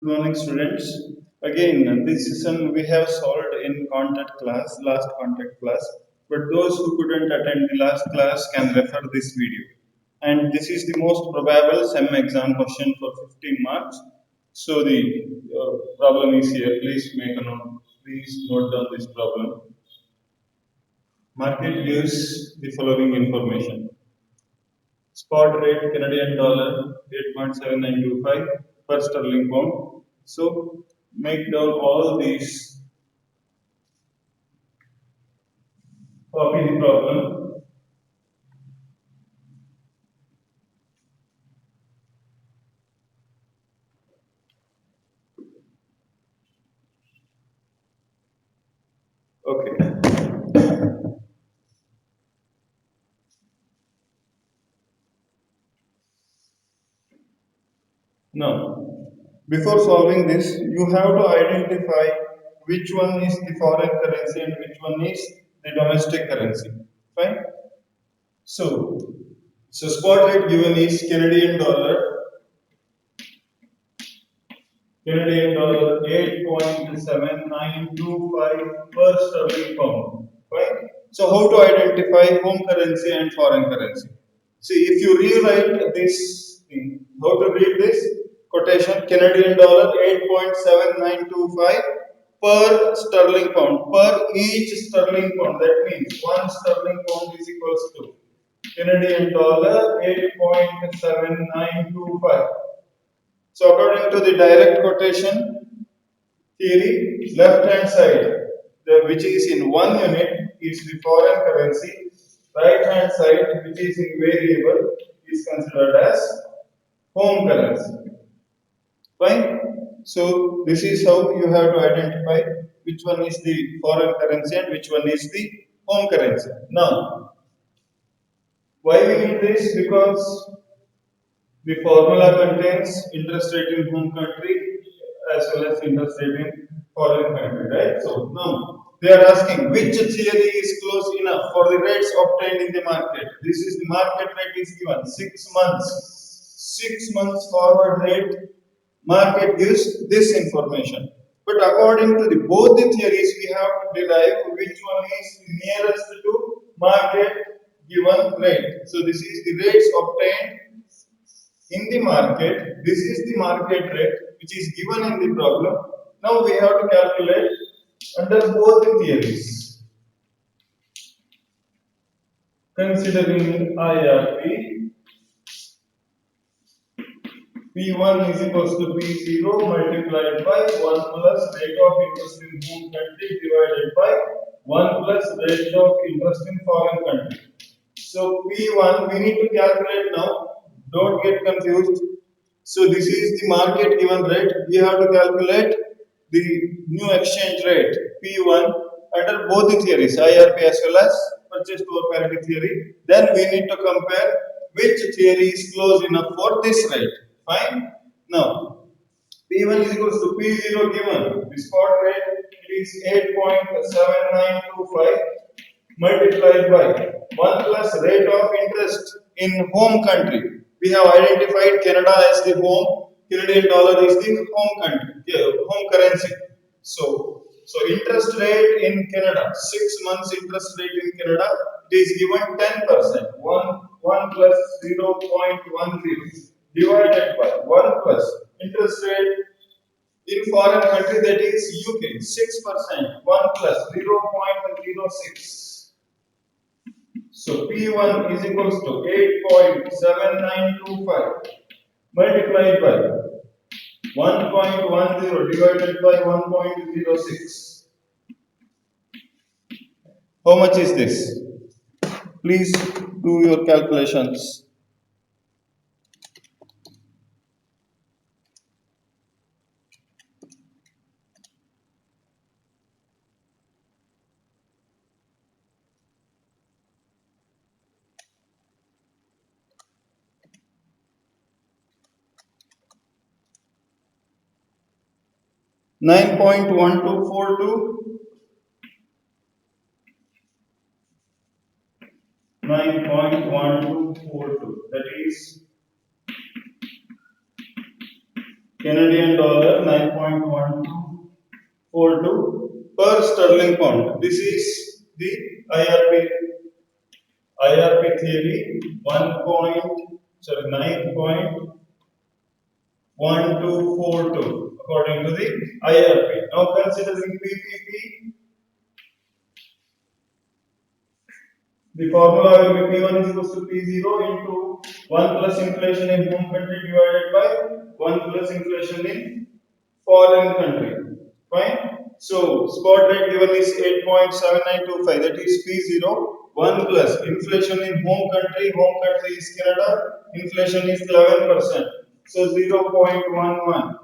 Good morning, students. Again, this session we have solved in contact class, last contact class. But those who couldn't attend the last class can refer this video. And this is the most probable SEM exam question for 15 marks. So the problem is here. Please make a note. Please note down this problem. Market gives the following information. Spot rate Canadian dollar 8.7925 per sterling pound. So make down all these, copy the problem. Okay. Now, before solving this, you have to identify which one is the foreign currency and which one is the domestic currency. Fine. So, spot rate given is Canadian dollar 8.7925 per sterling pound. Right? So how to identify home currency and foreign currency? See, if you rewrite this thing, how to read this quotation? Canadian dollar 8.7925 per sterling pound. Per each sterling pound. That means one sterling pound is equals to Canadian dollar 8.7925. So according to the direct quotation theory, left hand side, which is in one unit, is the foreign currency. Right hand side, which is in variable, is considered as home currency. Fine. So this is how you have to identify which one is the foreign currency and which one is the home currency. Now, why we need this? Because the formula contains interest rate in home country as well as interest rate in foreign country, right? So now they are asking which theory is close enough for the rates obtained in the market. This is the market rate is given 6 months. 6 months forward rate market gives this information. But according to the both the theories, we have to derive which one is nearest to market given rate. So this is the rates obtained in the market. This is the market rate which is given in the problem. Now we have to calculate under both the theories. Considering IRP, P1 is equals to P0 multiplied by 1 plus rate of interest in home country divided by 1 plus rate of interest in foreign country. So P1 we need to calculate now. Don't get confused. So this is the market given rate. We have to calculate the new exchange rate P1 under both the theories, IRP as well as purchase to parity theory. Then we need to compare which theory is close enough for this rate. Fine. Now P1 is equals to P0 given. The spot rate is 8.7925 multiplied by 1 plus rate of interest in home country. We have identified Canada as the home, Canadian dollar is the home country, home currency. So interest rate in Canada, 6 months interest rate in Canada, it is given 10%, 1 plus 0.10 divided by 1 plus interest rate in foreign country, that is UK, 6%, 1 plus 0.06. So P1 is equals to 8.7925 multiplied by 1.10 divided by 1.06. How much is this? Please do your calculations. 9.1242, 9.1242, that is Canadian dollar 9.1242 per sterling pound. This is the IRP theory 9.1242 according to the IRP. Now considering PPP, the formula will be P1 is equals to P0 into 1 plus inflation in home country divided by 1 plus inflation in foreign country. Fine. So spot rate given is 8.7925, that is P0. 1 plus inflation in home country is Canada, inflation is 11%. So 0.11.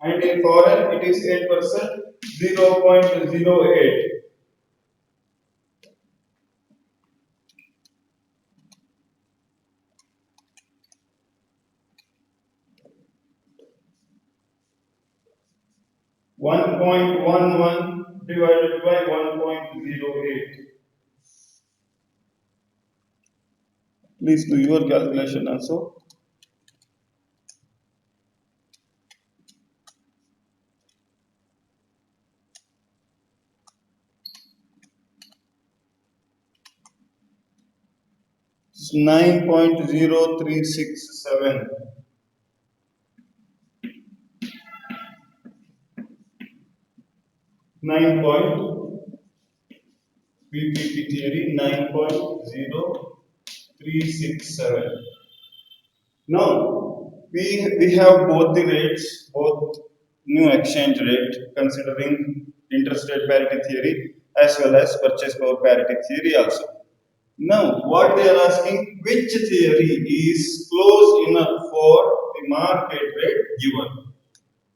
And in foreign it is 8%, 0.08. 1.11 divided by 1.08. Please do your calculation also. It's 9.0367. 9 point PPP theory 9.0367. Now we have both the rates, both new exchange rate considering interest rate parity theory as well as purchase power parity theory also. Now what they are asking, which theory is close enough for the market rate given.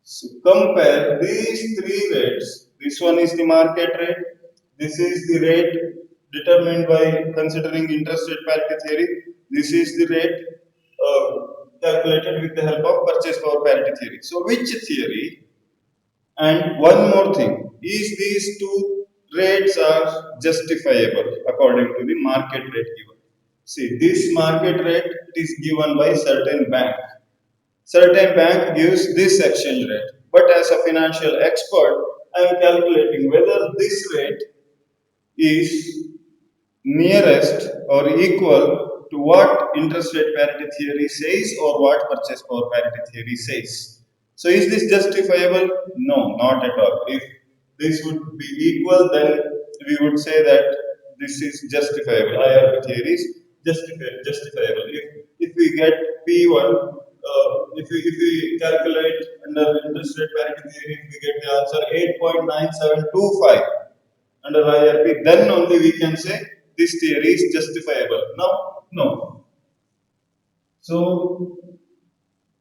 So compare these three rates. This one is the market rate. This is the rate determined by considering interest rate parity theory. This is the rate calculated with the help of purchase power parity theory. So which theory? And one more thing, is these two rates are justifiable according to the market rate given. See, this market rate is given by certain bank. Certain bank gives this exchange rate. But as a financial expert, I am calculating whether this rate is nearest or equal to what interest rate parity theory says or what purchase power parity theory says. So is this justifiable? No, not at all. If this would be equal, then we would say that this is justifiable. IRP theory is justifiable. If we get P1, if we calculate under interest rate parity theory, we get the answer 8.9725 under IRP, then only we can say this theory is justifiable. Now, no. So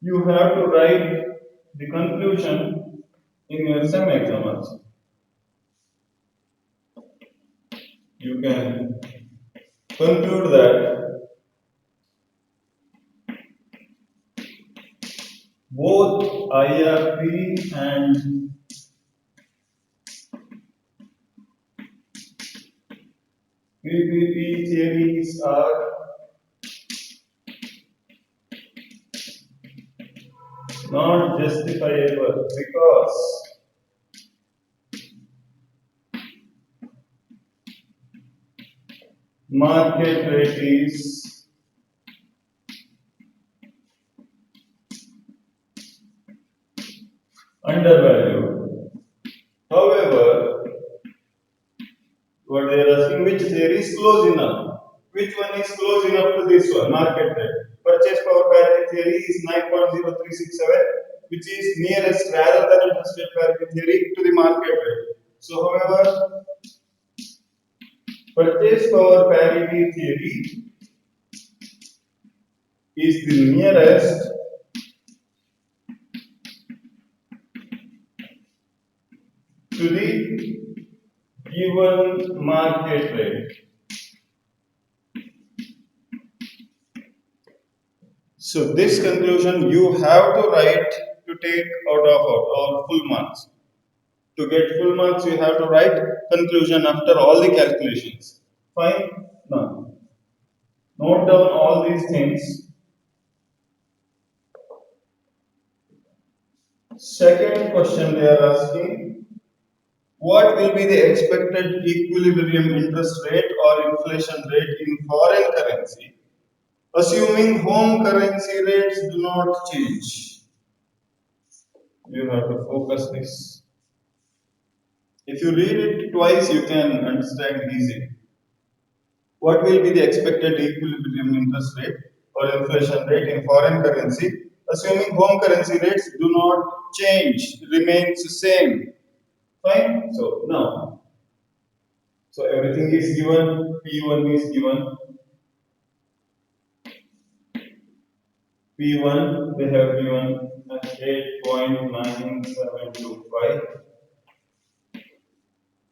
you have to write the conclusion in your SEM exam also. You can conclude that both IRP and PPP theories are not justifiable because market rate is undervalued. However, what they are asking, which theory is close enough? Which one is close enough to this one? Market rate. Purchase power parity theory is 9.0367, which is nearest rather than interest rate parity theory to the market rate. So, however, purchase power parity theory is the nearest to the given market rate. So this conclusion you have to write to take out of all full marks. To get full marks, you have to write conclusion after all the calculations. Fine? Now, note down all these things. Second question they are asking, what will be the expected equilibrium interest rate or inflation rate in foreign currency, assuming home currency rates do not change? You have to focus this. If you read it twice, you can understand easily. What will be the expected equilibrium interest rate or inflation rate in foreign currency, assuming home currency rates do not change, remains the same? Fine. So now, so everything is given. P1 is given. P1 they have given as 8.9725.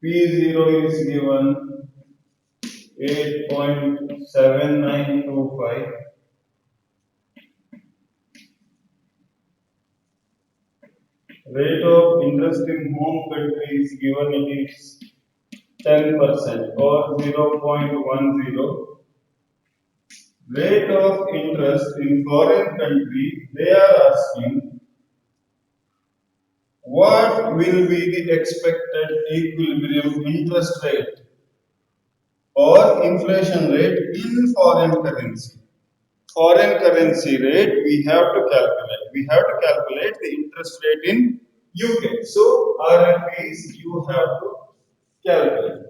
P0 is given 8.7925. Rate of interest in home country is given, it is 10% or 0.10. Rate of interest in foreign country, they are asking what will be the expected equilibrium interest rate or inflation rate in foreign currency. Foreign currency rate we have to calculate. We have to calculate the interest rate in UK. So RFPs you have to calculate.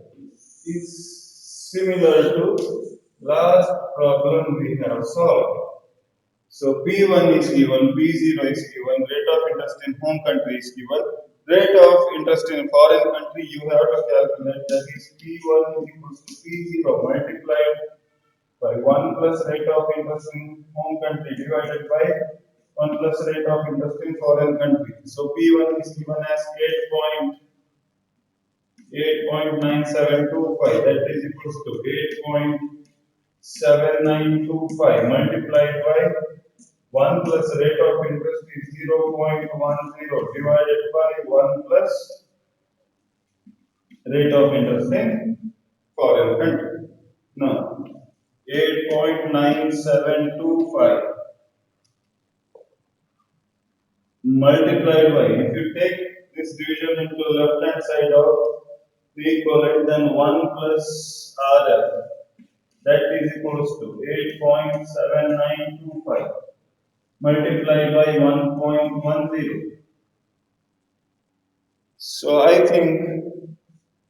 Is similar to last problem we have solved. So P1 is given, P0 is given, rate of interest in home country is given, rate of interest in foreign country you have to calculate, that is P1 is equals to P0 multiplied by 1 plus rate of interest in home country divided by 1 plus rate of interest in foreign country. So P1 is given as 8.9725, that is equals to 8.7925 multiplied by 1 plus rate of interest is 0.10 divided by 1 plus rate of interest in foreign country. Now, 8.9725 multiplied by, if you take this division into left hand side of the equivalent, then 1 plus RF, that is equals to 8.7925 multiplied by 1.10. So I think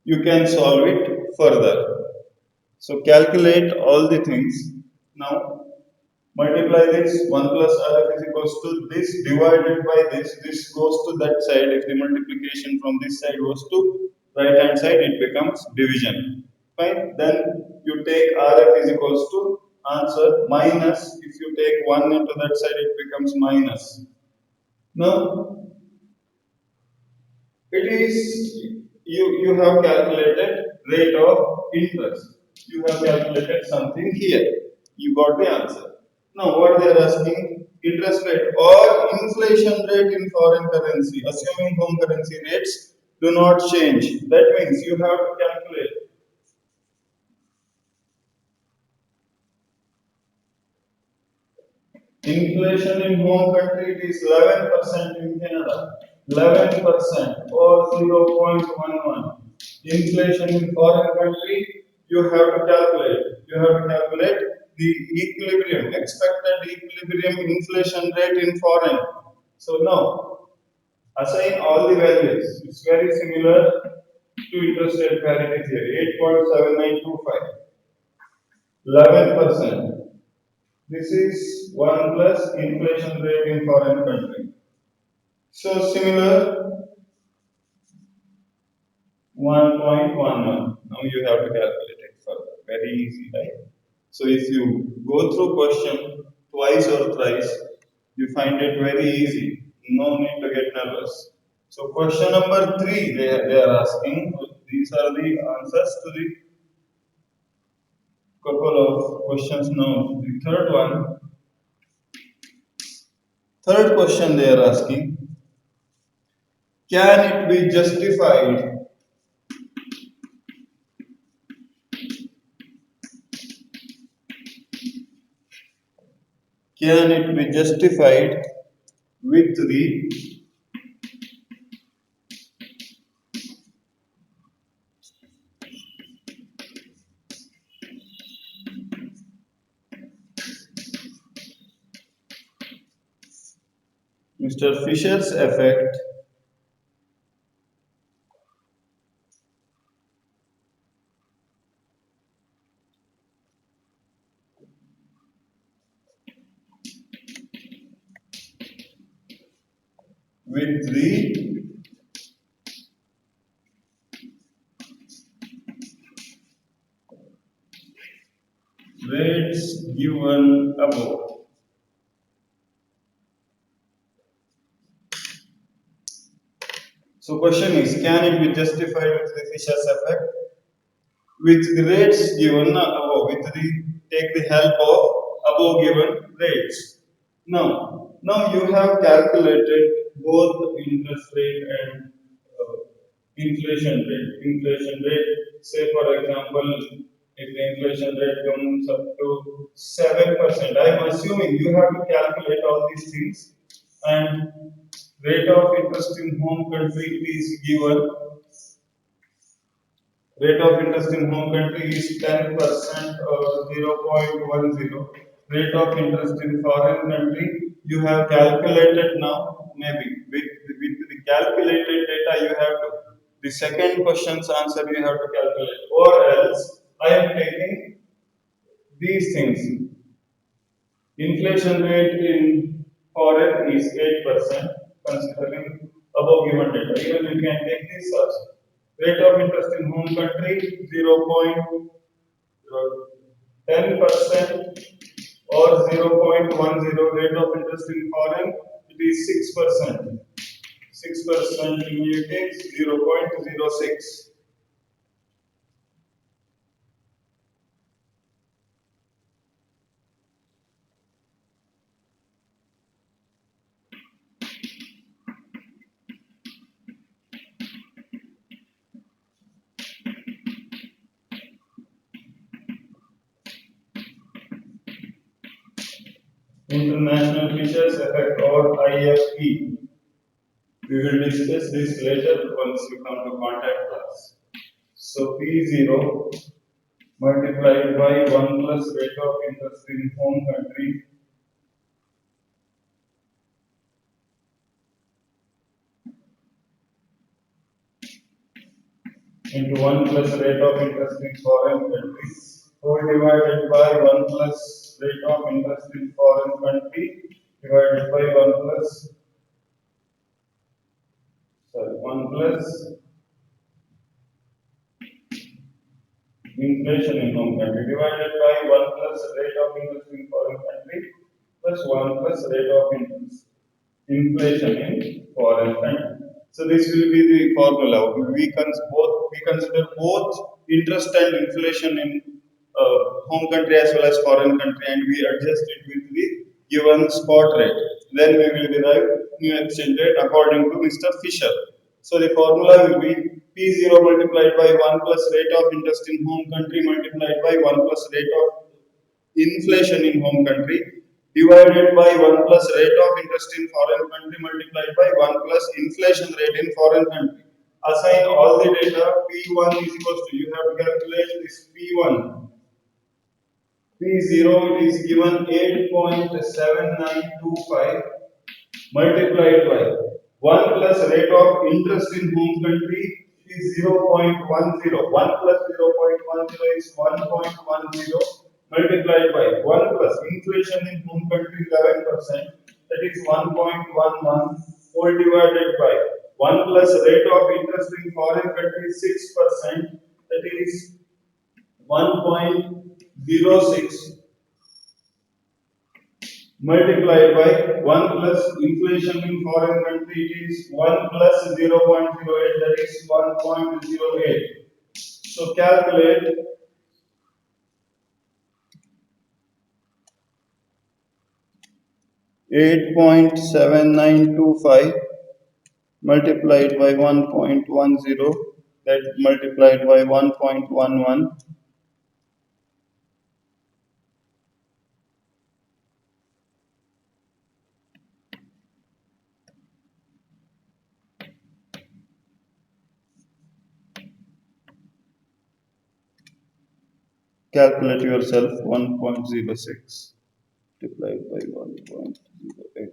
you can solve it further. So calculate all the things. Now multiply this 1 plus RF is equals to this divided by this. This goes to that side. If the multiplication from this side goes to right hand side, it becomes division. Fine. Then you take RF is equals to answer minus. If you take 1 into that side, it becomes minus. Now it is you have calculated rate of interest. You have calculated something here. You got the answer. Now what they are asking, interest rate or inflation rate in foreign currency, assuming home currency rates do not change. That means you have to calculate inflation in home country, it is 11% in Canada, 11% or 0.11. Inflation in foreign country, you have to calculate. You have to calculate the equilibrium, expected equilibrium inflation rate in foreign. So now, assign all the values. It's very similar to interest rate parity theory, 8.7925, 11%. This is 1 plus inflation rate in foreign country. So similar 1.11. Now you have to calculate it further. Very easy, right? So if you go through question twice or thrice, you find it very easy. No need to get nervous. So question number 3, they are asking. These are the answers to the couple of questions now. The third question they are asking. Can it be justified with the Mr. Fisher's effect with the rates given above. So question is, can it be justified with the Fisher's effect? With the rates given above, with the take the help of above given rates. Now you have calculated both interest rate and inflation rate. Inflation rate, say for example, if the inflation rate comes up to 7%, I am assuming you have to calculate all these things, and rate of interest in home country is given. Rate of interest in home country is 10% or 0.10. Rate of interest in foreign country you have calculated now, maybe with the calculated data you have to. The second question's answer you have to calculate, or else I am taking these things. Inflation rate in foreign is 8%, considering above given data. Even you can take this also. Rate of interest in home country 0.10% or 0.10. Rate of interest in foreign, it is 6%. 6% you take 0.06. International Features Effect or IFE. We will discuss this later once you come to contact class. So P0 multiplied by 1 plus rate of interest in home country into 1 plus rate of interest in foreign country, whole divided by 1 plus rate of interest in foreign country divided by 1 plus inflation in home country divided by 1 plus rate of interest in foreign country plus 1 plus rate of interest inflation in foreign country. So this will be the formula. We consider both interest and inflation in home country as well as foreign country, and we adjust it with the given spot rate. Then we will derive new exchange rate according to Mr. Fisher. So the formula will be P0 multiplied by 1 plus rate of interest in home country multiplied by 1 plus rate of inflation in home country divided by 1 plus rate of interest in foreign country multiplied by 1 plus inflation rate in foreign country. Assign all the data. P1 is equals to, you have to calculate this P1. P0 is given 8.7925 multiplied by 1 plus rate of interest in home country is 0.10. 1 plus 0.10 is 1.10 multiplied by 1 plus inflation in home country 11%, that is 1.11, whole divided by 1 plus rate of interest in foreign country 6%, that is 1.06 multiplied by 1 plus inflation in foreign country, it is 1 plus 0.08, that is 1.08. So calculate 8.7925 multiplied by 1.10, that multiplied by 1.11. Calculate yourself 1.06 multiplied by 1.08.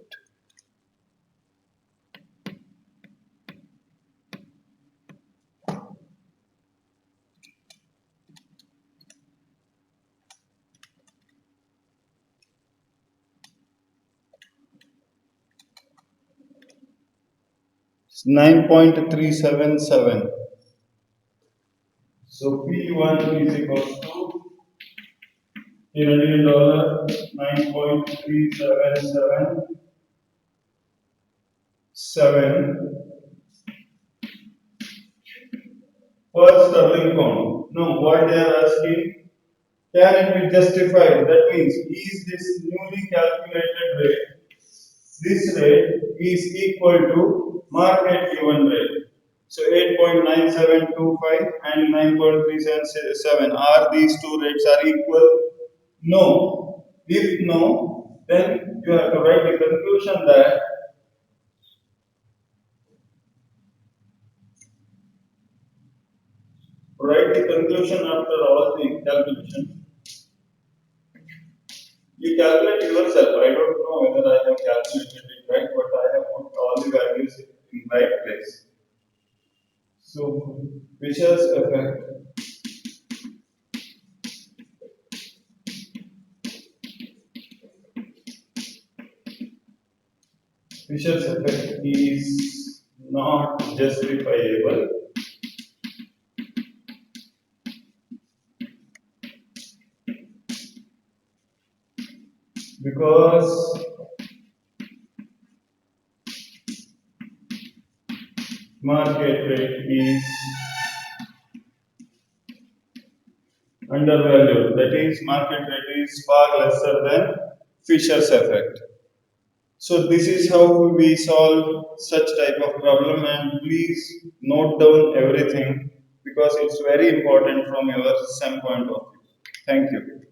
9.377. So P1 is equals to Canadian dollar 9.3777 per sterling pound. Now, what they are asking, can it be justified? That means, is this newly calculated rate, this rate is equal to market given rate? So 8.9725 and 9.377, are these two rates are equal? No. If no, then you have to write the conclusion that after all the calculation. You calculate yourself. I don't know whether I have calculated it right, but I have put all the values in right place. So Fisher's effect is not justifiable because market rate is undervalued. That is, market rate is far lesser than Fisher's effect. So this is how we solve such type of problem, and please note down everything because it's very important from your SEM point of view. Thank you.